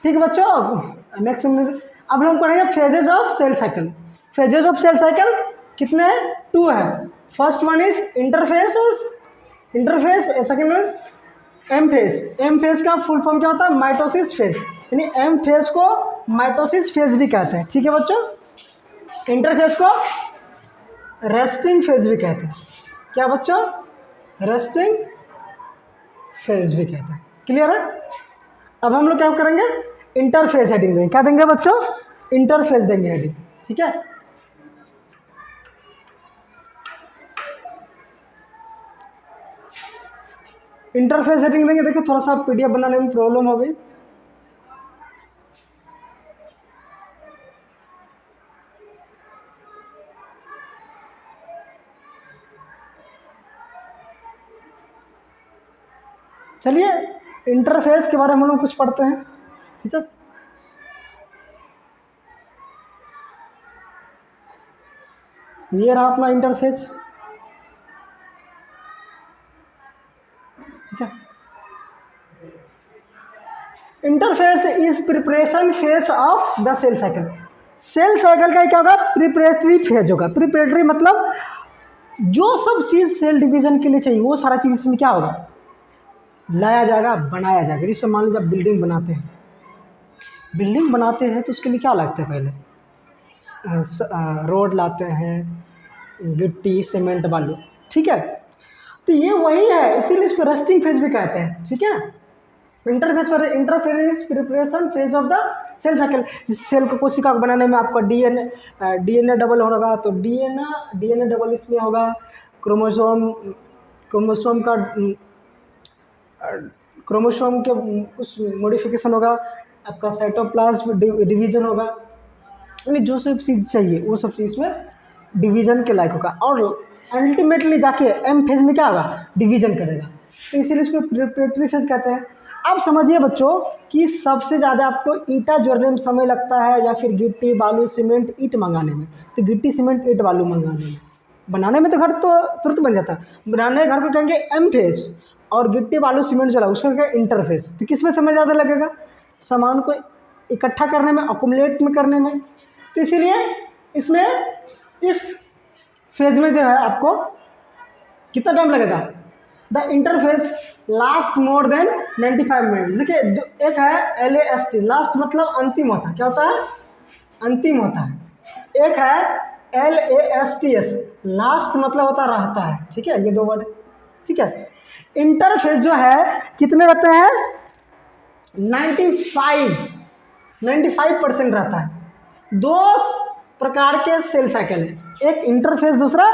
ठीक है बच्चों, नेक्स्ट अब हम पढ़ेंगे phases of cell cycle. Phases of cell cycle कितने हैं? 2 है। First one is interphase, second is M phase. M phase का फुल फॉर्म क्या होता है? माइटोसिस फेज, यानी एम फेज को माइटोसिस फेज भी कहते हैं। ठीक है बच्चों, इंटरफेज को रेस्टिंग फेज भी कहते हैं। क्या बच्चों? रेस्टिंग फेज भी कहते हैं। क्लियर है? अब हम लोग क्या करेंगे? इंटरफेस हेडिंग देंगे। क्या देंगे बच्चों? इंटरफेस देंगे हेडिंग। ठीक है, इंटरफेस हेडिंग देंगे। देखिए थोड़ा सा पीडीएफ बनाने में प्रॉब्लम हो गई। चलिए इंटरफेस के बारे में हम लोग कुछ पढ़ते हैं। ठीक है, ये रहा अपना इंटरफेस। ठीक है, interphase is preparation phase of the cell cycle. Cell cycle का क्या होगा? प्रिपरेटरी फेज होगा। प्रिपरेटरी मतलब जो सब चीज़ सेल डिवीजन के लिए चाहिए वो सारा चीज़ इसमें क्या होगा? लाया जाएगा, बनाया जाएगा। जैसे मान लीजिए आप बिल्डिंग बनाते हैं, तो उसके लिए क्या लगता है? पहले रोड लाते हैं, गिट्टी, सीमेंट, बालू। ठीक है, तो ये वही है, इसीलिए इसको रेस्टिंग फेज भी कहते हैं। ठीक है, interphase preparation phase of the cell cycle. Cell को कोशिका बनाने में आपका डीएनए डबल होगा, तो डीएनए डबल इसमें होगा। क्रोमोसोम के कुछ मॉडिफिकेशन होगा, आपका साइटोप्लाज्म डिवीजन होगा, यानी जो सब चीज़ चाहिए वो सब चीज़ में डिवीजन के लायक होगा। और अल्टीमेटली जाके एम फेज में क्या होगा? डिवीजन करेगा। तो इसीलिए इसको प्रिपरेटरी फेज कहते हैं। अब समझिए बच्चों कि सबसे ज़्यादा आपको ईंटा जोड़ने में समय लगता है या फिर गिट्टी, बालू, सीमेंट, ईंट मंगाने में। तो गिट्टी, सीमेंट, ईंट, बालू मंगाने में, बनाने में तो घर तो तुरंत बन जाता है। बनाने घर को कहेंगे एम फेज, और गिट्टी, बालू, सीमेंट जो उसको कहेंगे इंटरफेस। तो किस में समय ज़्यादा लगेगा? सामान को इकट्ठा करने में, अकुमुलेट में करने में। तो इसीलिए इसमें इस फेज में जो है आपको कितना टाइम लगेगा? The interface last more than 95 minute. देखिए जो एक है LAST, लास्ट मतलब अंतिम होता है। क्या होता है? अंतिम होता है। एक है LASTS, लास्ट मतलब होता रहता है। ठीक है, ये 2 वर्ड। ठीक है, इंटरफेस जो है कितने रहते हैं? 95% रहता है। 2 प्रकार के सेल साइकिल है, एक इंटरफेस, दूसरा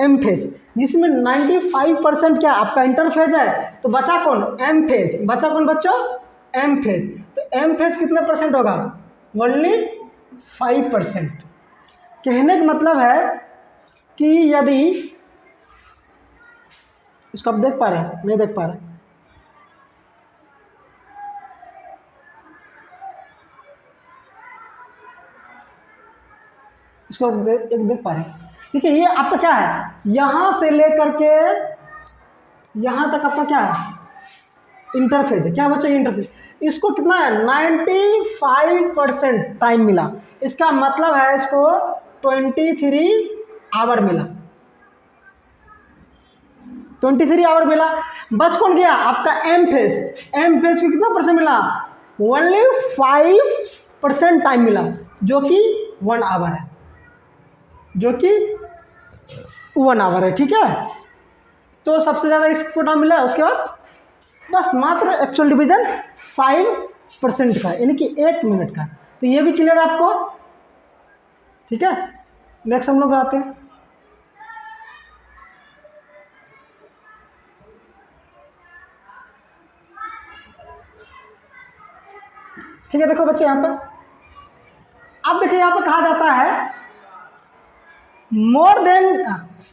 एम फेज, जिसमें 95% क्या आपका इंटरफेज है, तो बचा कौन? M phase. बचा कौन बच्चों? M phase. तो एम फेज कितने परसेंट होगा? ओनली 5%। कहने का मतलब है कि यदि इसको आप देख पा रहे हैं? नहीं देख पा रहे? इसको देख पा रहे हैं? ठीक है, ये आपका क्या है? यहाँ से लेकर के यहाँ तक आपका क्या है? इंटरफेज है। क्या बच्चों? इंटरफेज। इसको कितना है? 95% टाइम मिला। इसका मतलब है इसको 23 आवर मिला। 23 आवर मिला। बच कौन गया? आपका एम फेज। एम फेज को कितना परसेंट मिला? ओनली 5% टाइम मिला, जो कि 1 आवर है, जो कि 1 आवर है। ठीक है, तो सबसे ज़्यादा इसको टाइम मिला। उसके बाद बस मात्र एक्चुअल डिवीजन 5% का, यानी कि 1 मिनट का। तो ये भी क्लियर है आपको? ठीक है, नेक्स्ट हम लोग आते हैं। ठीक है, देखो बच्चे यहाँ पर, अब देखिए यहाँ पर कहा जाता है more than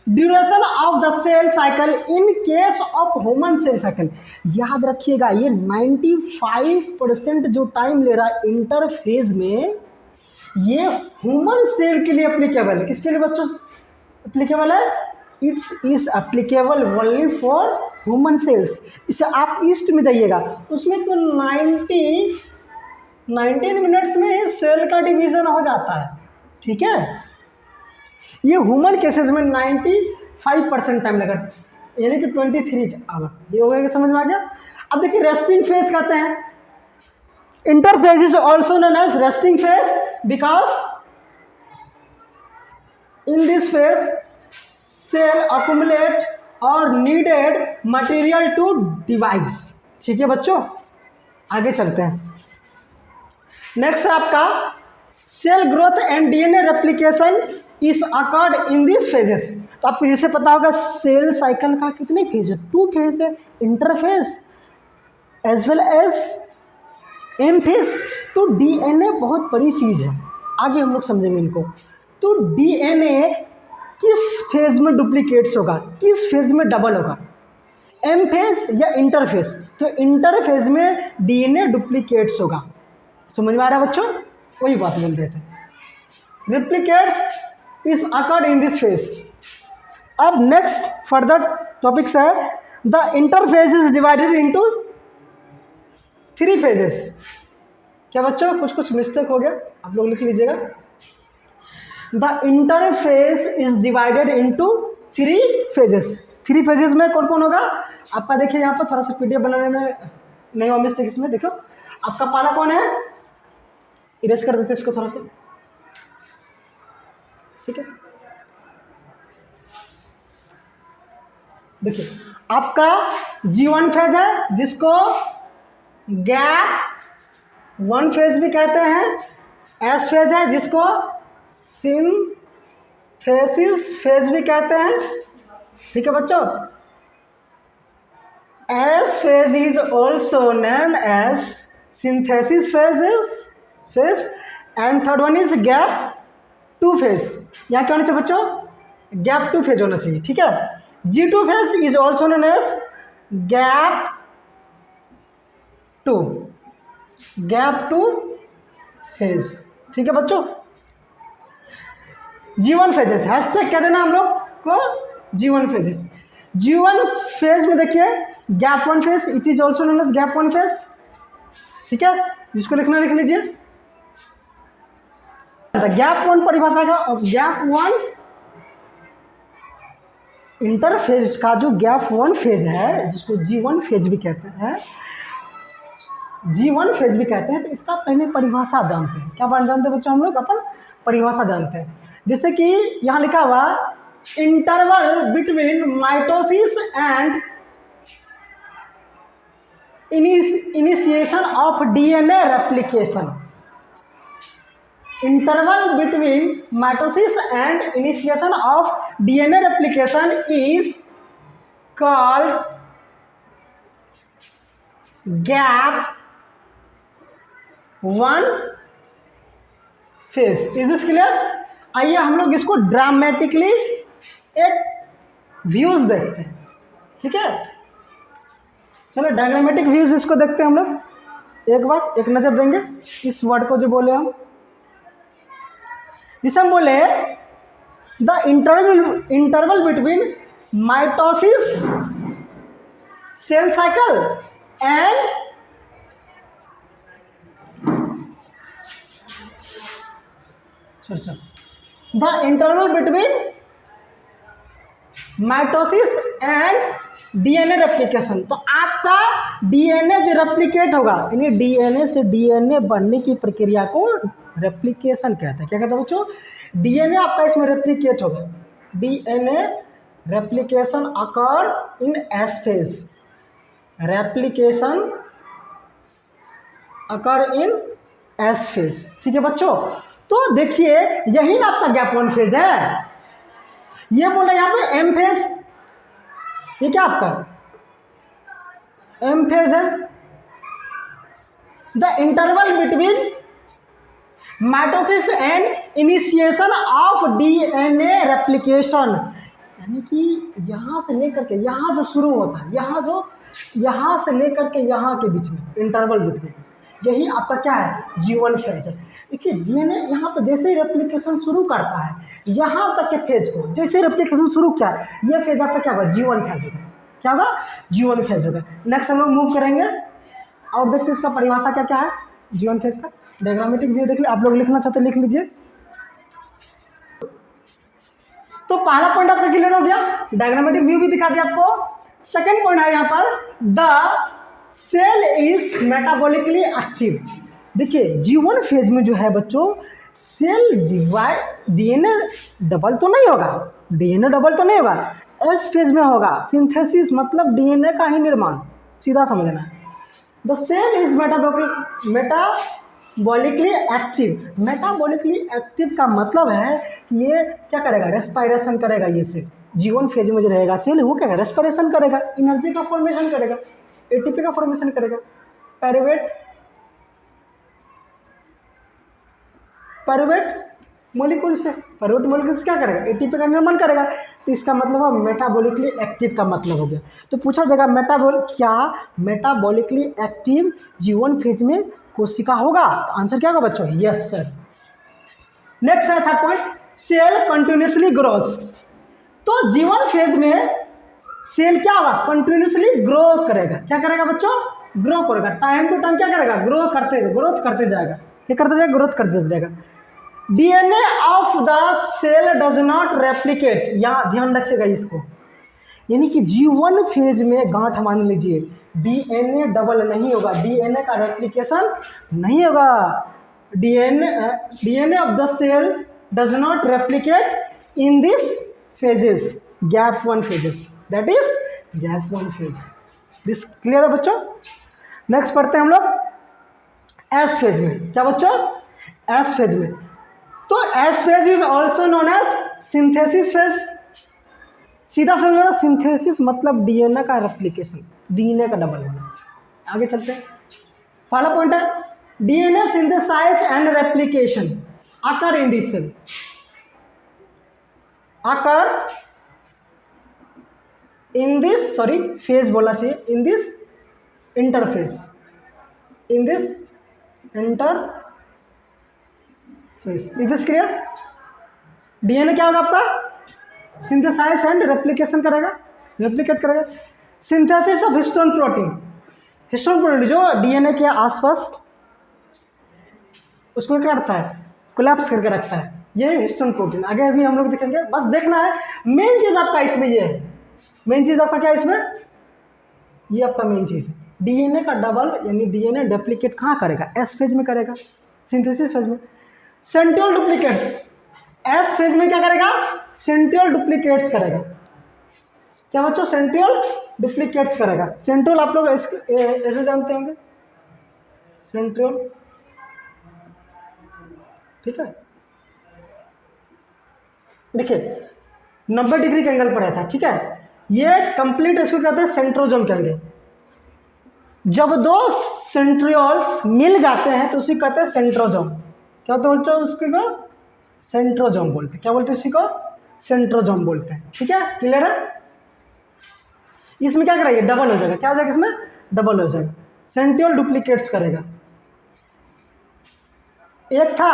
duration of the cell cycle in case of human cell cycle. याद रखिएगा ये 95% जो टाइम ले रहा है इंटरफेज में, ये ह्यूमन सेल के लिए एप्लीकेबल है। किसके लिए बच्चों एप्लीकेबल है? It's is applicable only for human cells. इसे आप ईस्ट में जाइएगा, उसमें तो 19 मिनट्स में ही सेल का डिवीजन हो जाता है, ठीक है। ये ह्यूमन केसेस में 95% टाइम लगा, यानी कि 23 आवर। ये हो गया कि समझ में आ गया। अब देखिए रेस्टिंग फेज कहते हैं, interphase is also known as resting phase because in this phase cell accumulate और नीडेड मटेरियल टू डिवाइड्स। ठीक है बच्चों, आगे चलते हैं। नेक्स्ट है आपका cell growth and DNA replication is occurred in this phases. तो आपको जैसे पता होगा सेल साइकिल का कितने फेज है, 2 फेज है, interphase as well as M phase. तो डीएनए बहुत बड़ी चीज है, आगे हम लोग समझेंगे इनको। तो डीएनए किस फेज में डुप्लीकेट्स होगा, किस फेज में डबल होगा, एम फेज या इंटरफेज। तो इंटरफेज में डीएनए डुप्लीकेट्स होगा। समझ में आ रहा है बच्चों, वही बात बोल रहे थे। Replicates is occurred in this phase. अब नेक्स्ट फर्दर टॉपिक्स है the interphase is divided into 3 phases. क्या बच्चों कुछ मिस्टेक हो गया, आप लोग लिख लीजिएगा। The interphase is divided into 3 phases. 3 phases में कौन कौन होगा आपका, देखिए यहाँ पर थोड़ा सा पीडीएफ बनाने में नहीं हुआ मिस्टेक। इसमें देखो आपका पहला कौन है, इरेज कर देते इसको थोड़ा सा, ठीक है। देखिए आपका G1 फेज है जिसको गैप 1 फेज भी कहते हैं, S फेज है जिसको सिंथेसिस फेज भी कहते हैं, ठीक है बच्चों। S phase is also known as synthesis phase and third one is gap 2 phase. यहाँ क्या होना चाहिए बच्चों, गैप 2 फेज होना चाहिए, ठीक है। G2 phase is also known age gap 2 phase, ठीक है बच्चों। G1 फेजेस हैशटैग कह देना हम लोग को G1 फेजेस। G1 फेज में देखिए gap 1 phase, it is also known age gap 1 phase, ठीक है। जिसको लिखना लिख लीजिए। गैप 1 परिभाषा का, गैप 1 इंटरफेज का जो गैप 1 फेज है जिसको G1 फेज भी कहते हैं, G1 फेज भी कहते हैं। तो इसका पहले परिभाषा जानते हैं। क्या जानते हैं बच्चों हम लोग, अपन परिभाषा जानते हैं। जैसे कि यहाँ लिखा हुआ interval between mitosis and initiation of DNA replication. Interval between mitosis and initiation of DNA replication is called gap 1 phase. Is this clear? आइए हम लोग इसको ड्रामेटिकली एक व्यूज देखते हैं, ठीक है। चलो डायग्रामेटिक व्यूज इसको देखते हैं हम लोग। एक बार एक नजर देंगे इस वर्ड को जो बोले हम, जिसे हम बोले the interval between mitosis cell cycle and the interval between mitosis and DNA replication. तो आपका डीएनए जो रेप्लिकेट होगा, यानी डीएनए से डीएनए बनने की प्रक्रिया को रेप्लिकेशन कहते हैं। क्या कहते हैं बच्चों, डीएनए आपका इसमें रेप्लिकेट होगा। डीएनए रेप्लिकेशन अकर इन एस फेज, रेप्लिकेशन अकर इन एस फेज, ठीक है बच्चों। तो देखिए यही ना आपका गैप 1 फेज है। ये बोला यहाँ पे एम फेज, ये क्या आपका एम फेज है। The interval between mitosis and initiation of DNA replication, यानी कि यहाँ से लेकर के यहाँ जो शुरू होता है, यहाँ से लेकर के यहाँ के बीच में इंटरवल बिटवीन, यही आपका क्या है G1 फेज है। देखिए डीएनए यहाँ पर जैसे ही रेप्लिकेशन शुरू करता है, यहाँ तक के फेज को जैसे रेप्लिकेशन शुरू किया, ये फेज आपका क्या होगा G1 फेज होगा। क्या होगा G1 फेज होगा। नेक्स्ट हम लोग मूव करेंगे और देखते हैं इसका परिभाषा क्या क्या है। G1 फेज का डायग्रामेटिक व्यू देख लीजिए, आप लोग लिखना चाहते लिख लीजिए। तो पहला पॉइंट आपका क्लियर हो गया, डायग्रामेटिक व्यू भी दिखा दिया आपको। सेकंड पॉइंट है यहाँ पर the cell is metabolically active. देखिए G1 फेज में जो है बच्चों सेल डिवाइड, डीएनए डबल तो नहीं होगा, डीएनए डबल तो नहीं होगा, एस फेज में होगा सिंथेसिस, मतलब डीएनए का ही निर्माण, सीधा समझना। The cell is metabolically active. Metabolically active का मतलब है कि ये क्या करेगा, रेस्पायरेशन करेगा। ये सेल G1 फेज में जो रहेगा सेल वो क्या करेगा, रेस्पायरेशन करेगा, एनर्जी का फॉर्मेशन करेगा, एटीपी का फॉर्मेशन करेगा, पायरुवेट मॉलिक्यूल से, पायरुवेट मॉलिक्यूल से क्या करेगा, एटीपी का निर्माण करेगा। तो इसका मतलब है मेटाबॉलिकली एक्टिव का मतलब हो गया। तो पूछा जाएगा क्या मेटाबॉलिकली एक्टिव G1 फेज में कोशिका होगा, तो आंसर क्या होगा बच्चों, यस सर। नेक्स्ट है third point, cell continuously grows. तो G1 फेज में सेल क्या होगा, कंटिन्यूसली ग्रो करेगा। क्या करेगा बच्चों, ग्रो करेगा, टाइम टू टाइम क्या करेगा, ग्रोथ करते जाएगा, क्या करते जाएगा, ग्रोथ करते जाएगा। DNA of the cell does not replicate, यहाँ ध्यान रखिएगा इसको, यानी कि G1 फेज में गांठ मान लीजिए डीएनए डबल नहीं होगा, डीएनए का रेप्लिकेशन नहीं होगा। DNA of the cell does not replicate in this phases, gap 1 phases, that is gap 1 phase. This clear है बच्चों। नेक्स्ट पढ़ते हैं हम लोग एस फेज में। क्या बच्चों, एस फेज में, तो S phase is also known as synthesis phase. सीधा समझना, सिंथेसिस मतलब डीएनए का रेप्लिकेशन, डीएनए का डबल होना। आगे चलते हैं, पहला पॉइंट है DNA synthesize and replication occur in this cell, occur in this, sorry phase बोलना चाहिए, in this interphase, in this interphase. Is this clear. DNA क्या होगा आपका, सिंथेसाइज एंड रेप्लिकेशन करेगा, रेप्लिकेट करेगा। Synthesis of histone protein, histone protein जो DNA के आसपास उसको क्या करता है, कोलैप्स करके रखता है, ये हिस्टोन प्रोटीन। आगे अभी हम लोग देखेंगे, बस देखना है। मेन चीज आपका इसमें ये है, मेन चीज आपका क्या है इसमें, ये आपका मेन चीज है। डीएनए का डबल यानी डीएनए डुप्लीकेट कहाँ करेगा, एस फेज में करेगा, सिंथेसिस फेज में। सेंट्रियोल डुप्लीकेट्स, एस फेज में क्या करेगा, सेंट्रियोल डुप्लीकेट्स करेगा। क्या बच्चों, सेंट्रियोल डुप्लीकेट्स करेगा। सेंट्रियोल आप लोग ऐसे जानते होंगे, सेंट्रियोल, ठीक है। देखिए 90 डिग्री के एंगल पर रहता है, ठीक है। ये कंप्लीट इसको कहते हैं सेंट्रोजोम कहेंगे। जब दो सेंट्रियोल्स मिल जाते हैं तो उसी कहते हैं सेंट्रोजोम। क्या बोलते हैं उसको, सेंट्रोजोम बोलते हैं। क्या बोलते हैं इसी को, सेंट्रोजोम बोलते हैं, ठीक है। क्लियर है। इसमें क्या करेगा, डबल हो जाएगा। क्या हो जाएगा इसमें, डबल हो जाएगा, सेंट्रियोल डुप्लीकेट्स करेगा। एक था,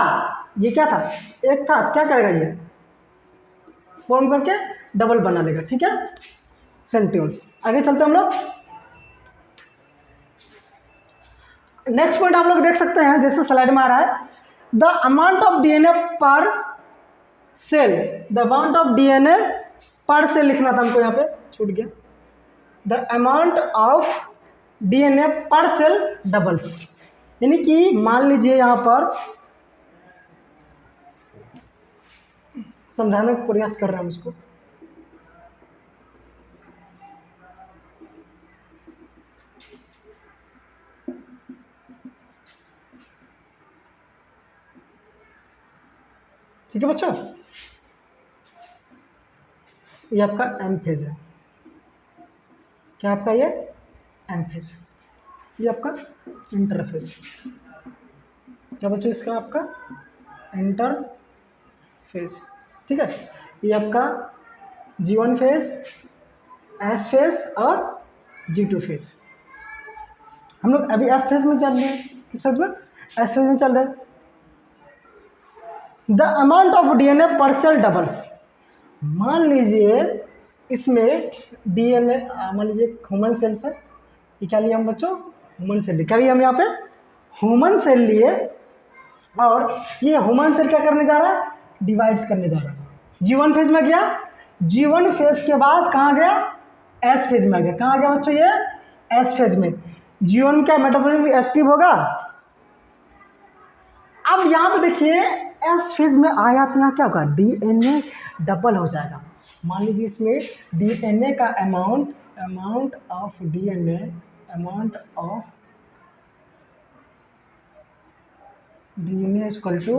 ये क्या था, एक था, क्या करेगा, ये फॉर्म करके डबल बना लेगा, ठीक है, सेंट्रियोल्स। आगे चलते हम लोग। नेक्स्ट पॉइंट आप लोग देख सकते हैं, जैसे स्लाइड में आ रहा है, the amount of DNA per cell, the amount of DNA per cell लिखना था हमको, यहाँ पे छूट गया। The amount of DNA per cell doubles, यानी कि मान लीजिए यहाँ पर समझाने का प्रयास कर रहे हैं हम इसको। ठीक है बच्चों, ये आपका एम फेज है। क्या आपका ये एम फेज है, ये आपका इंटरफेज। क्या बच्चों, इसका आपका इंटरफेज, ठीक है। ये आपका G1 फेज, एस फेज और G2 फेज। हम लोग अभी एस फेज में चल रहे हैं। किस फेज में, एस फेज में चल रहे हैं। The amount of DNA per cell doubles, मान लीजिए इसमें डीएनए, मान लीजिए ह्यूमन सेल्स है, ये क्या लिया हम बच्चों, ह्यूमन सेल। क्या लिया हम यहाँ पे, ह्यूमन सेल लिए और ये ह्यूमन सेल क्या करने जा रहा है, डिवाइड्स करने जा रहा है। G1 फेज में गया, G1 फेज के बाद कहाँ गया, एस फेज में आ गया। कहाँ आ गया बच्चों, ये एस फेज में। G1 का मेटाबॉलिज्म एक्टिव होगा। अब यहाँ पे देखिए एस फेज में आया तो यहाँ क्या होगा, डीएनए डबल हो जाएगा। मान लीजिए इसमें डीएनए का amount of DNA equal to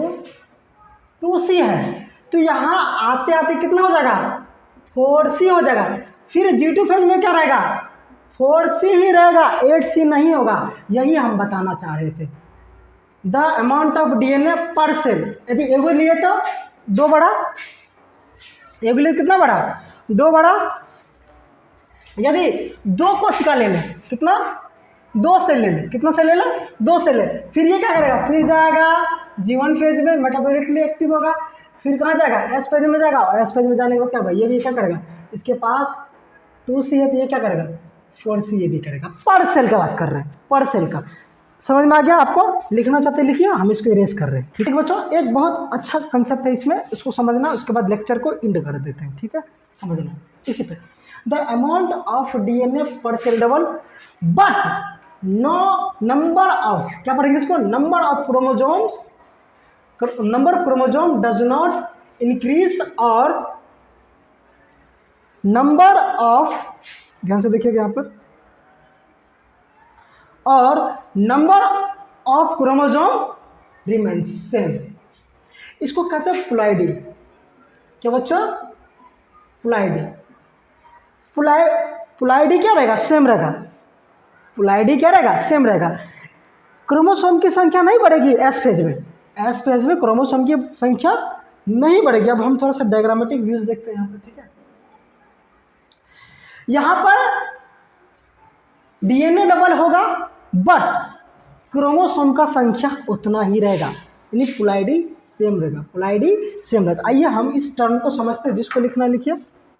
2C है। तो यहाँ आते आते कितना हो जाएगा, 4C हो जाएगा। फिर G2 फेज में क्या रहेगा, 4C ही रहेगा, 8C नहीं होगा। यही हम बताना चाह रहे थे। The amount of DNA per cell, यदि एगो लिए तो 2 बड़ा, एगो लिए कितना बड़ा, 2 बड़ा। यदि 2 कोशिका ले लें, कितना, 2 सेल ले लें, कितना सेल ले लें, 2 सेल ले। फिर ये क्या करेगा, फिर जाएगा G1 फेज में, मेटाबॉलिकली एक्टिव होगा। फिर कहाँ जाएगा, एस फेज में जाएगा, और एस फेज में जाने के बाद क्या होगा, ये भी क्या करेगा, इसके पास 2C है तो ये क्या करेगा, 4C ये भी करेगा। पर सेल का बात कर रहे हैं, पर सेल का। समझ में आ गया आपको, लिखना चाहते लिखिए, हम इसको इरेज कर रहे हैं। ठीक है बच्चों, एक बहुत अच्छा कंसेप्ट है इसमें, इसको समझना, उसके बाद लेक्चर को इंड कर देते हैं। ठीक है, समझना इसी पे। The amount of DNA per cell double, but no number of, क्या पढ़ेंगे इसको, number of chromosomes, number chromosome does not increase, और नंबर ऑफ, ध्यान से देखिएगा यहाँ पर, और number of chromosome remains same. इसको कहते हैं प्लॉइडी। क्या बच्चों, प्लॉइडी। प्लॉइडी क्या रहेगा, सेम रहेगा। प्लॉइडी क्या रहेगा, सेम रहेगा। क्रोमोसोम की संख्या नहीं बढ़ेगी एस फेज में, एस फेज में क्रोमोसोम की संख्या नहीं बढ़ेगी। अब हम थोड़ा सा डायग्रामेटिक व्यूज देखते हैं यहाँ पर। ठीक है, यहाँ पर डीएनए डबल होगा बट क्रोमोसोम का संख्या उतना ही रहेगा, यानी प्लॉइडी सेम रहेगा, प्लॉइडी सेम रहेगा। आइए हम इस टर्म को समझते हैं, जिसको लिखना लिखिए,